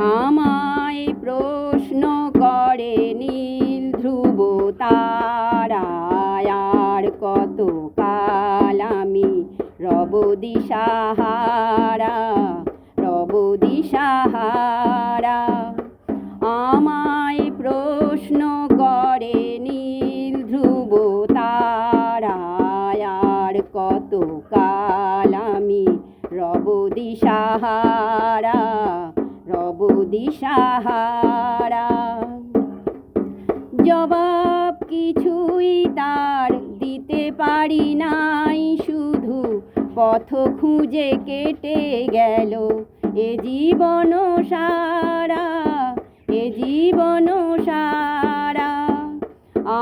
আমায় প্রশ্ন করে নীল ধ্রুব তারায়, আর কত কাল আমি রব দিশাহারা, রব দিশাহারা। আমায় প্রশ্ন করে নীল ধ্রুব তারায়, আর কত কাল আমি রব দিশাহারা, রব দিশাহারা। জবাব কিছুই তার দিতে পারি নাই, শুধু পথ খুঁজে কেটে গেল এ জীবন সারা, এ জীবন সারা।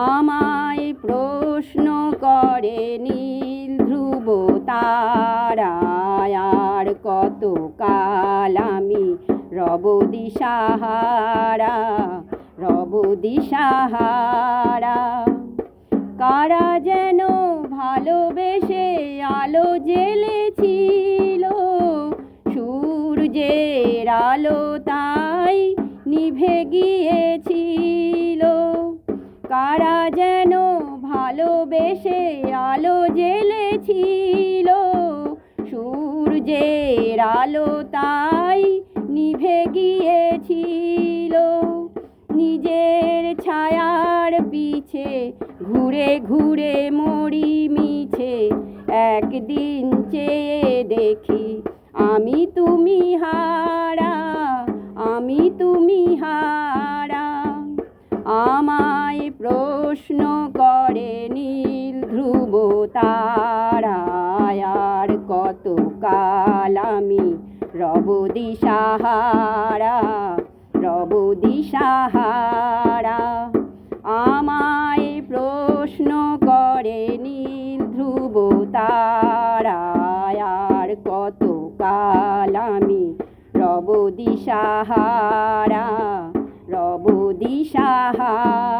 আমায় প্রশ্ন করে নীল ধ্রুব তারায়, আর কত কাল আমি রব দিশাহারা, রব দিশাহারা। কারা যেন ভালোবেসে আলো জ্বেলেছিল, সূর্যের আলো তাই নিভে গিয়েছিল। কারা যেন ভালোবেসে আলো জ্বেলেছিল, সূর্যের আলো তাই নিভে গিয়েছিল। নিজের ছায়ার পিছে ঘুরে ঘুরে মরি মিছে, একদিন চেয়ে দেখি আমি তুমি হারা, আমি তুমি হারা। আমায় প্রশ্ন করে নীল ধ্রুব তারায়, আর কত কাল আমি রব দিশাহারা, রব দিশাহারা। আমায় প্রশ্ন করে নীল ধ্রুব তারায়, আর কত কাল আমি রব দিশাহারা, রব দিশাহারা।